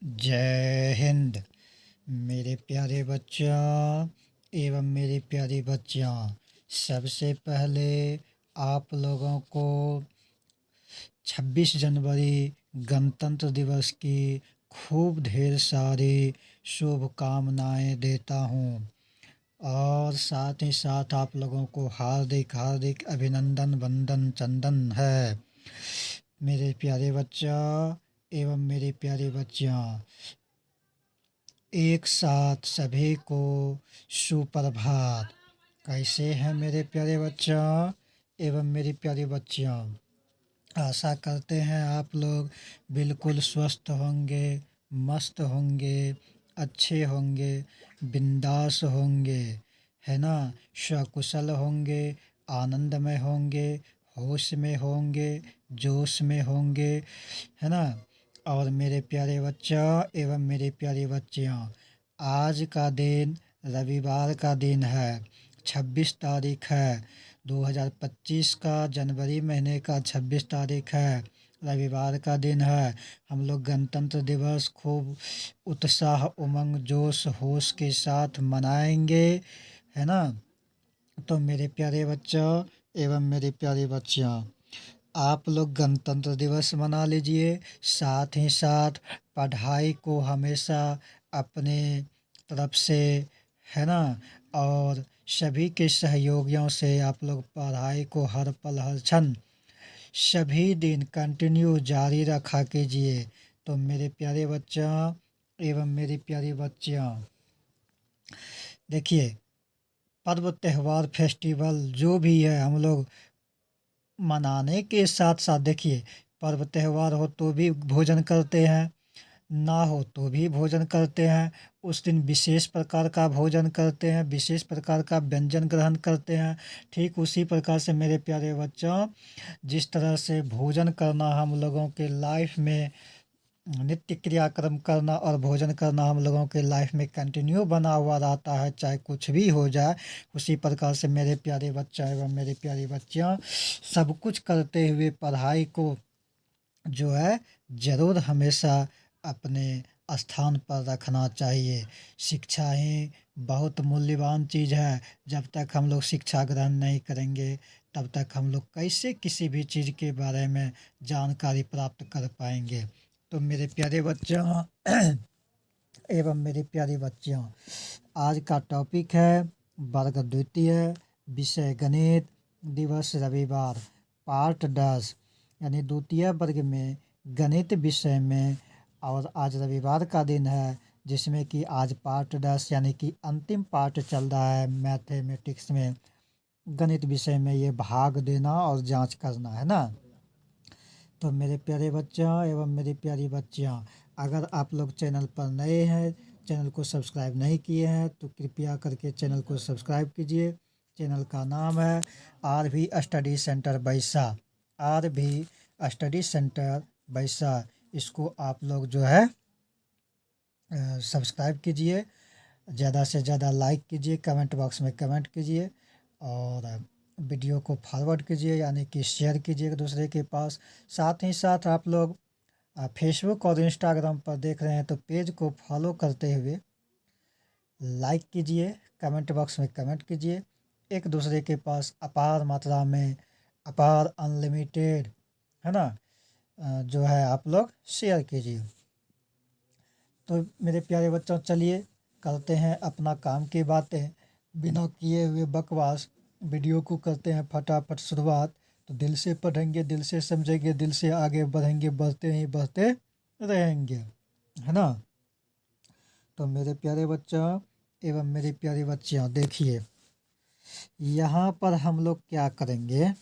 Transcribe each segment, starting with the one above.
जय हिंद। मेरे प्यारे बच्चों एवं मेरी प्यारी बच्चियाँ, सबसे पहले आप लोगों को 26 जनवरी गणतंत्र दिवस की खूब ढेर सारी शुभकामनाएं देता हूँ और साथ ही साथ आप लोगों को हार्दिक हार्दिक अभिनंदन वंदन चंदन है। मेरे प्यारे बच्चों एवं मेरी प्यारी बच्चियाँ, एक साथ सभी को सुप्रभात। कैसे हैं मेरे प्यारे बच्चों एवं मेरी प्यारी बच्चियाँ? आशा करते हैं आप लोग बिल्कुल स्वस्थ होंगे, मस्त होंगे, अच्छे होंगे, बिंदास होंगे, है ना? सकुशल होंगे, आनंदमय होंगे, होश में होंगे, जोश में होंगे, है ना? और मेरे प्यारे बच्चों एवं मेरी प्यारी बच्चियाँ, आज का दिन रविवार का दिन है। 26 तारीख है 2025 का, जनवरी महीने का 26 तारीख है, रविवार का दिन है। हम लोग गणतंत्र दिवस खूब उत्साह उमंग जोश होश के साथ मनाएंगे, है ना? तो मेरे प्यारे बच्चों एवं मेरी प्यारी बच्चियाँ, आप लोग गणतंत्र दिवस मना लीजिए। साथ ही साथ पढ़ाई को हमेशा अपने तरफ से, है ना, और सभी के सहयोगियों से आप लोग पढ़ाई को हर पल हर क्षण सभी दिन कंटिन्यू जारी रखा कीजिए। तो मेरे प्यारे बच्चों एवं मेरी प्यारी बच्चियाँ, देखिए, पर्व त्योहार फेस्टिवल जो भी है हम लोग मनाने के साथ साथ, देखिए, पर्व त्योहार हो तो भी भोजन करते हैं, ना हो तो भी भोजन करते हैं। उस दिन विशेष प्रकार का भोजन करते हैं, विशेष प्रकार का व्यंजन ग्रहण करते हैं। ठीक उसी प्रकार से मेरे प्यारे बच्चों, जिस तरह से भोजन करना हम लोगों के लाइफ में नित्य क्रियाक्रम करना और भोजन करना हम लोगों के लाइफ में कंटिन्यू बना हुआ रहता है, चाहे कुछ भी हो जाए। उसी प्रकार से मेरे प्यारे बच्चा एवं मेरी प्यारी बच्चियाँ, सब कुछ करते हुए पढ़ाई को जो है ज़रूर हमेशा अपने स्थान पर रखना चाहिए। शिक्षा ही बहुत मूल्यवान चीज़ है। जब तक हम लोग शिक्षा ग्रहण नहीं करेंगे, तब तक हम लोग कैसे किसी भी चीज़ के बारे में जानकारी प्राप्त कर पाएंगे। तो मेरे प्यारे बच्चों एवं मेरी प्यारी बच्चियों, आज का टॉपिक है वर्ग द्वितीय, विषय गणित, दिवस रविवार, पार्ट 10, यानी द्वितीय वर्ग में गणित विषय में। और आज रविवार का दिन है, जिसमें कि आज पार्ट 10 यानी कि अंतिम पार्ट चल रहा है मैथमेटिक्स में। गणित विषय में ये भाग देना और जांच करना, है ना? तो मेरे प्यारे बच्चों एवं मेरी प्यारी बच्चियाँ, अगर आप लोग चैनल पर नए हैं, चैनल को सब्सक्राइब नहीं किए हैं, तो कृपया करके चैनल को सब्सक्राइब कीजिए। चैनल का नाम है आर भी स्टडी सेंटर बैसा, आर भी स्टडी सेंटर बैसा। इसको आप लोग जो है सब्सक्राइब कीजिए, ज़्यादा से ज़्यादा लाइक कीजिए, कमेंट बॉक्स में कमेंट कीजिए और वीडियो को फॉरवर्ड कीजिए, यानी कि शेयर कीजिए एक दूसरे के पास। साथ ही साथ आप लोग फेसबुक और इंस्टाग्राम पर देख रहे हैं तो पेज को फॉलो करते हुए लाइक कीजिए, कमेंट बॉक्स में कमेंट कीजिए। एक दूसरे के पास अपार मात्रा में, अपार अनलिमिटेड, है ना, जो है आप लोग शेयर कीजिए। तो मेरे प्यारे बच्चों, चलिए करते हैं अपना काम की बातें, बिना किए हुए बकवास। वीडियो को करते हैं फटाफट शुरुआत। तो दिल से पढ़ेंगे, दिल से समझेंगे, दिल से आगे बढ़ेंगे, बढ़ते ही बढ़ते रहेंगे, है ना? तो मेरे प्यारे बच्चों एवं मेरी प्यारी बच्चियाँ, देखिए, यहाँ पर हम लोग क्या करेंगे,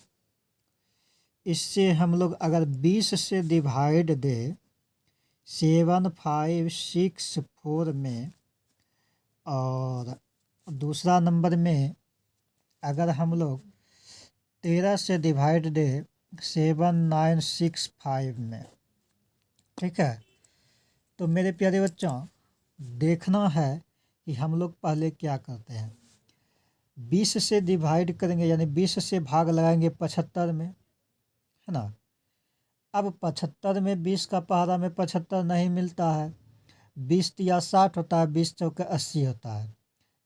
इससे हम लोग अगर 20 से डिवाइड दे 7564 में, और दूसरा नंबर में अगर हम लोग 13 से डिवाइड दे 7965 में, ठीक है? तो मेरे प्यारे बच्चों, देखना है कि हम लोग पहले क्या करते हैं। 20 से डिवाइड करेंगे, यानी 20 से भाग लगाएंगे 75 में, है ना? अब 75 में 20 का पहाड़ा में 75 नहीं मिलता है, 20 या 60 होता है, 20 चौके 80 होता है।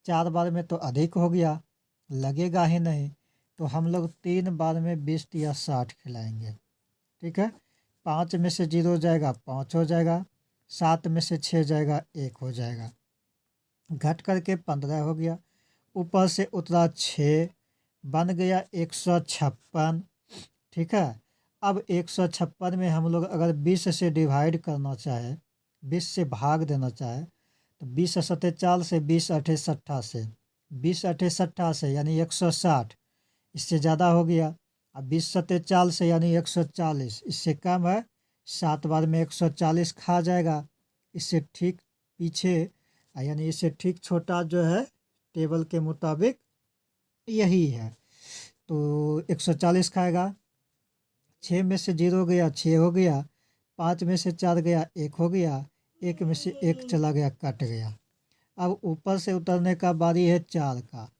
4 बार में तो अधिक हो गया, लगेगा ही नहीं। तो हम लोग 3 बार में 20 या 60 खिलाएंगे। ठीक है, 5 में से 0 जाएगा 5 हो जाएगा, 7 में से 6 जाएगा 1 हो जाएगा, घट करके 15 हो गया। ऊपर से उतरा 6, बन गया 156। ठीक है, अब 156 में हम लोग अगर 20 से डिवाइड करना चाहे, 20 से भाग देना चाहे, तो 20 सत्ते 4 से, 20 अठे 60 से, 20 अठे 60 से यानी 160, इससे ज़्यादा हो गया। अब 20 सत्ते 4 से यानी 140, इससे कम है, 7 बार में 140 खा जाएगा। इससे ठीक पीछे यानी इससे ठीक छोटा जो है टेबल के मुताबिक यही है, तो 140 खाएगा। 6 में से 0 गया 6 हो गया, 5 में से 4 गया 1 हो गया, 1 में से 1 चला गया कट गया। अब ऊपर से उतरने का बारी है 4 का,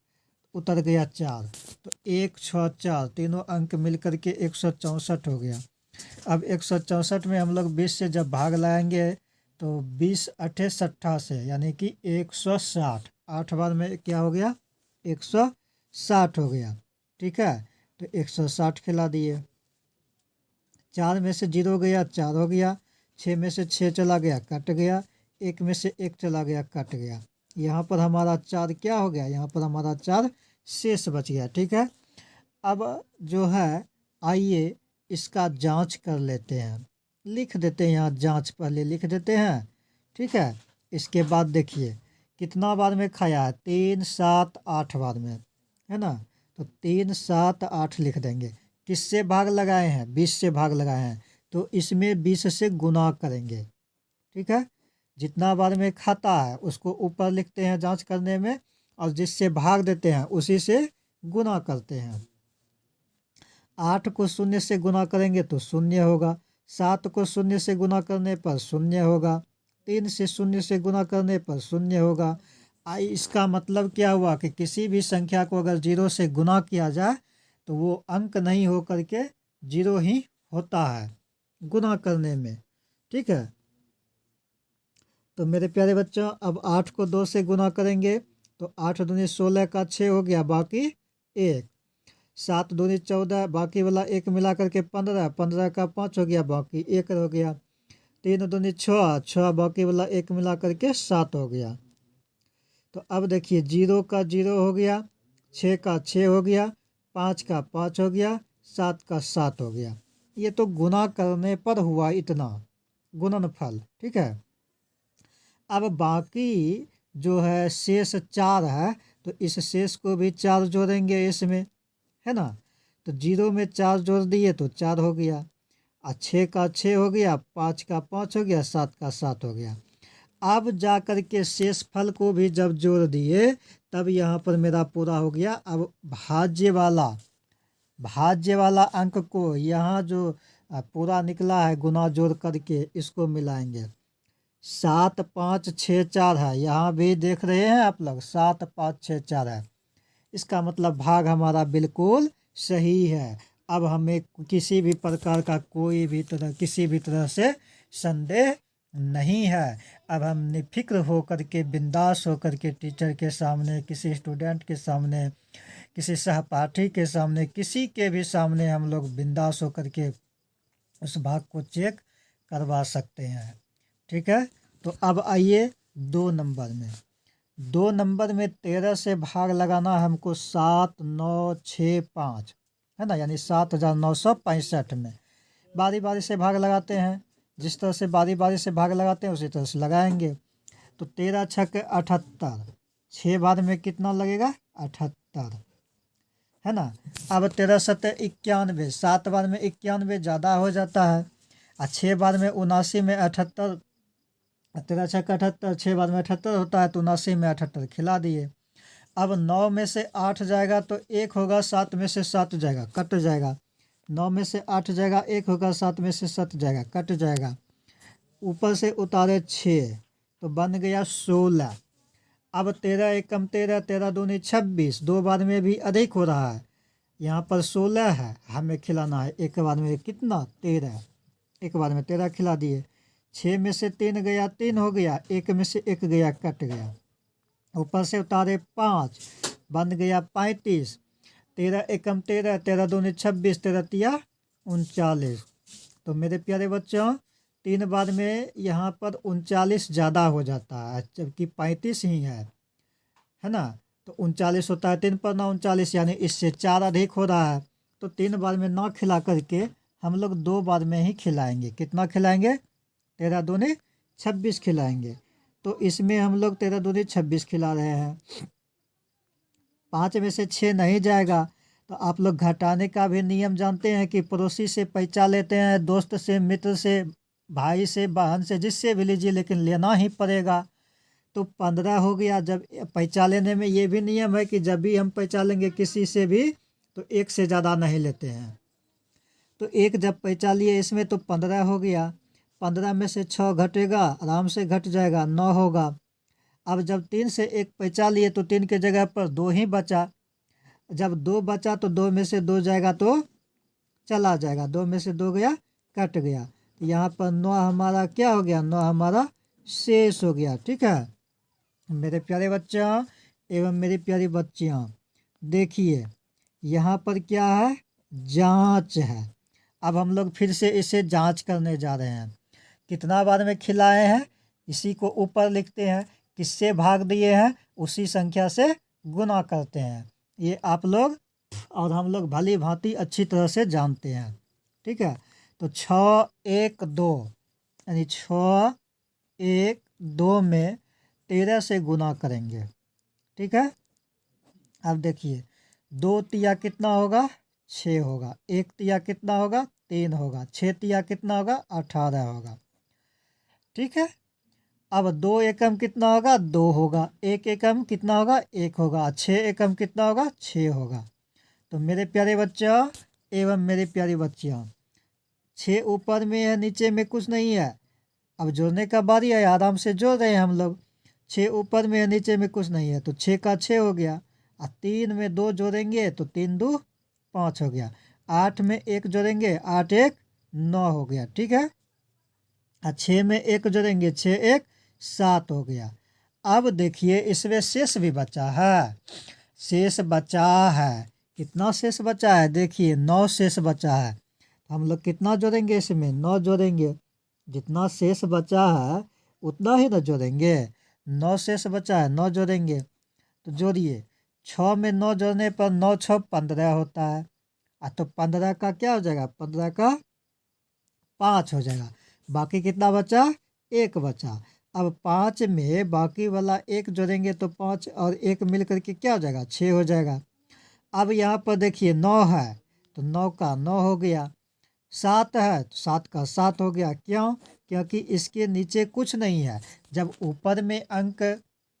उतर गया 4, तो 1 6 4 तीनों अंक मिल करके 164 हो गया। अब 164 में हम लोग 20 से जब भाग लाएंगे तो 20 अठे 60 से यानी कि 160, 8 बार में क्या हो गया 160 हो गया। ठीक है, तो 160 खिला दिए। 4 में से 0 गया 4 हो गया, 6 में से 6 चला गया कट गया, 1 में से 1 चला गया कट गया। यहाँ पर हमारा 4 क्या हो गया, यहाँ पर हमारा 4 शेष बच गया। ठीक है, अब जो है आइए इसका जांच कर लेते हैं, लिख देते हैं यहाँ, जांच पहले लिख देते हैं। ठीक है, इसके बाद देखिए कितना बार में खाया है, 3 7 8 बार में, है ना, तो 3 7 8 लिख देंगे। किससे भाग लगाए हैं, 20 से भाग लगाए हैं, तो इसमें 20 से गुना करेंगे। ठीक है, जितना बार में खाता है उसको ऊपर लिखते हैं जांच करने में, और जिससे भाग देते हैं उसी से गुना करते हैं। 8 को 0 से गुना करेंगे तो 0 होगा, 7 को 0 से गुना करने पर 0 होगा, 3 से 0 से गुना करने पर 0 होगा। इसका मतलब क्या हुआ कि किसी भी संख्या को अगर 0 से गुना किया जाए तो वो अंक नहीं हो करके 0 ही होता है गुना करने में। ठीक है, तो मेरे प्यारे बच्चों अब 8 को 2 से गुना करेंगे तो 8 दूनी 16 का 6 हो गया, बाकी 1, 7 दूनी 14, बाकी वाला 1 मिला करके 15, 15 का 5 हो गया, बाकी 1 हो गया। 3 दूनी 6, 6 बाकी वाला 1 मिला करके 7 हो गया। तो अब देखिए 0 का 0 हो गया, 6 का 6 हो गया, 5 का 5 हो गया, 7 का 7 हो गया। ये तो गुना करने पर हुआ इतना गुणनफल। ठीक है, अब बाकी जो है शेष 4 है, तो इस शेष को भी 4 जोड़ेंगे इसमें, है ना, तो 0 में 4 जोड़ दिए तो 4 हो गया, और 6 का 6 हो गया, 5 का 5 हो गया, 7 का 7 हो गया। अब जा कर के शेष फल को भी जब जोड़ दिए तब यहाँ पर मेरा पूरा हो गया। अब भाज्य वाला अंक को यहाँ जो पूरा निकला है गुना जोड़ करके इसको मिलाएंगे। 7 5 6 4 है, यहाँ भी देख रहे हैं आप लोग 7 5 6 4 है, इसका मतलब भाग हमारा बिल्कुल सही है। अब हमें किसी भी प्रकार का किसी भी तरह से संदेह नहीं है। अब हम निफिक्र हो करके बिंदास हो करके टीचर के सामने, किसी स्टूडेंट के सामने, किसी सहपाठी के सामने, किसी के भी सामने हम लोग बिंदास हो करके उस भाग को चेक करवा सकते हैं। ठीक है, तो अब आइए 2 नंबर में 13 से भाग लगाना है हमको, 7 9 6 5, है ना, यानी 7965 में बारी बारी से भाग लगाते हैं। जिस तरह से बारी बारी से भाग लगाते हैं उसी तरह से लगाएंगे। तो 13 छक्के 78, 6 बार में कितना लगेगा 78, है ना। अब 13 सत्ते 91, 7 बार में 91 ज़्यादा हो जाता है, और 6 बार में 79 में 78, 13 छक्के 78, 6 बार में 78 होता है, तो 79 में 78 खिला दिए। अब 9 में से 8 जाएगा तो 1 होगा, 7 में से 7 जाएगा कट जाएगा, 9 में से 8 जाएगा 1 होगा, 7 में से 7 जाएगा कट जाएगा। ऊपर से उतारे 6 तो बन गया 16। अब 13 एकम 13, 13 दूनी 26, 2 बार में भी अधिक हो रहा है, यहाँ पर 16 है, हमें खिलाना है एक बार में कितना 13, एक बार में 13 खिला दिए। 6 में से 3 गया 3 हो गया, 1 में से 1 गया कट गया, ऊपर से उतारे 5 बन गया 35, 13 एकम 13, 13 दूनी 26, 13 तिया 39। तो मेरे प्यारे बच्चों 3 बार में यहाँ पर 39 ज़्यादा हो जाता है जबकि 35 ही है ना। तो 39 होता है, 3 पर 9 39, यानी इससे 4 अधिक हो रहा है। तो 3 बार में ना खिला करके हम लोग 2 बार में ही खिलाएंगे। कितना खिलाएंगे? 13 दूनी 26 खिलाएंगे। तो इसमें हम लोग 13 दूनी 26 खिला रहे हैं। 5 में से 6 नहीं जाएगा। तो आप लोग घटाने का भी नियम जानते हैं कि पड़ोसी से पैसा लेते हैं, दोस्त से, मित्र से, भाई से, बहन से, जिससे भी लीजिए, लेकिन लेना ही पड़ेगा। तो 15 हो गया। जब पैसा लेने में ये भी नियम है कि जब भी हम पैसा लेंगे किसी से भी तो 1 से ज़्यादा नहीं लेते हैं। तो 1 जब पैसा लिए इसमें तो 15 हो गया। 15 में से 6 घटेगा, आराम से घट जाएगा, 9 होगा। अब जब 3 से 1 पैसा लिए तो 3 के जगह पर 2 ही बचा। जब 2 बचा तो 2 में से 2 जाएगा तो चला जाएगा, 2 में से 2 गया कट गया। तो यहाँ पर 9 हमारा क्या हो गया? 9 हमारा शेष हो गया। ठीक है मेरे प्यारे बच्चों एवं मेरी प्यारी बच्चियाँ, देखिए यहाँ पर क्या है? जांच है। अब हम लोग फिर से इसे जांच करने जा रहे हैं। कितना बार में खिलाए हैं इसी को ऊपर लिखते हैं, किससे भाग दिए हैं उसी संख्या से गुना करते हैं। ये आप लोग और हम लोग भली भांति अच्छी तरह से जानते हैं। ठीक है तो 6 1 2 यानी 6 1 2 में 13 से गुना करेंगे। ठीक है अब देखिए 2 तिया कितना होगा? 6 होगा। 1 तिया कितना होगा? 3 होगा। 6 तिया कितना होगा? 18 होगा। ठीक है अब 2 एकम कितना होगा? 2 होगा। 1 एकम कितना होगा? 1 होगा। 6 एकम कितना होगा? 6 होगा। तो मेरे प्यारे बच्चों एवं मेरी प्यारी बच्चियाँ, 6 ऊपर में है, नीचे में कुछ नहीं है। अब जोड़ने का बारी है, आराम से जोड़ रहे हैं हम लोग। 6 ऊपर में है, नीचे में कुछ नहीं है, तो 6 का 6 हो गया। और 3 में 2 जोड़ेंगे तो 3 2 5 हो गया। 8 में 1 जोड़ेंगे, 8 1 9 हो गया। ठीक है और 6 में 1 जोड़ेंगे, 6 1 7 हो गया। अब देखिए इसमें शेष भी बचा है। शेष बचा है, कितना शेष बचा है? देखिए 9 शेष बचा है। हम लोग कितना जोड़ेंगे? इसमें 9 जोड़ेंगे। जितना शेष बचा है उतना ही ना जोड़ेंगे। 9 शेष बचा है, 9 जोड़ेंगे। तो जोड़िए 6 में 9 जोड़ने पर 9 6 15 होता है। तो 15 का क्या हो जाएगा? 15 का 5 हो जाएगा। बाकी कितना बचा? 1 बचा। अब 5 में बाकी वाला 1 जोड़ेंगे तो 5 और 1 मिल करके क्या हो जाएगा? 6 हो जाएगा। अब यहाँ पर देखिए 9 है तो 9 का 9 हो गया। 7 है तो 7 का 7 हो गया। क्यों? क्योंकि इसके नीचे कुछ नहीं है। जब ऊपर में अंक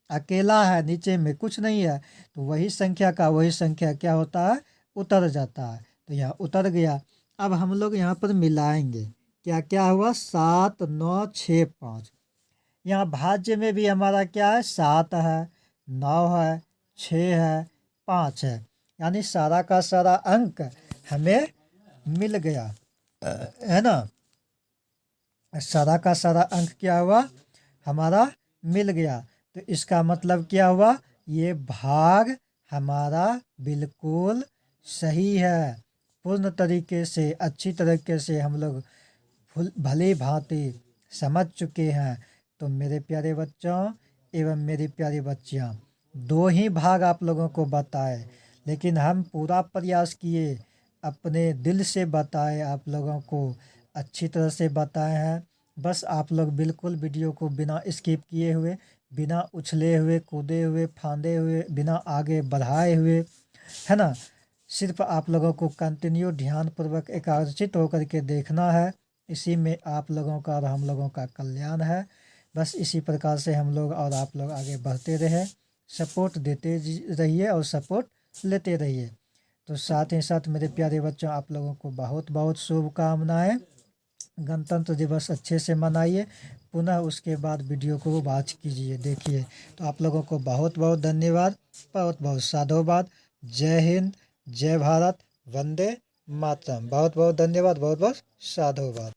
अकेला है, नीचे में कुछ नहीं है, तो वही संख्या का वही संख्या क्या होता है? उतर जाता है। तो यहाँ उतर गया। अब हम लोग यहाँ पर मिलाएंगे। क्या क्या हुआ? 7 9 6 5। यहाँ भाज्य में भी हमारा क्या है? 7 है, 9 है, 6 है, 5 है। यानी सारा का सारा अंक हमें मिल गया, है ना। सारा का सारा अंक क्या हुआ? हमारा मिल गया। तो इसका मतलब क्या हुआ? ये भाग हमारा बिल्कुल सही है। पूर्ण तरीके से अच्छी तरीके से हम लोग भली भांति समझ चुके हैं। तो मेरे प्यारे बच्चों एवं मेरी प्यारी बच्चियाँ, 2 ही भाग आप लोगों को बताए, लेकिन हम पूरा प्रयास किए, अपने दिल से बताए, आप लोगों को अच्छी तरह से बताए हैं। बस आप लोग बिल्कुल वीडियो को बिना स्किप किए हुए, बिना उछले हुए, कूदे हुए, फांदे हुए, बिना आगे बढ़ाए हुए, है ना, सिर्फ आप लोगों को कंटिन्यू ध्यानपूर्वक एकाग्रचित होकर के देखना है। इसी में आप लोगों का और हम लोगों का कल्याण है। बस इसी प्रकार से हम लोग और आप लोग आगे बढ़ते रहे, सपोर्ट देते रहिए और सपोर्ट लेते रहिए। तो साथ ही साथ मेरे प्यारे बच्चों, आप लोगों को बहुत बहुत शुभकामनाएं। गणतंत्र दिवस अच्छे से मनाइए। पुनः उसके बाद वीडियो को वॉच कीजिए, देखिए। तो आप लोगों को बहुत बहुत धन्यवाद, बहुत बहुत साधुवाद। जय हिंद, जय भारत, वंदे मातरम। बहुत बहुत धन्यवाद, बहुत बहुत साधुवाद।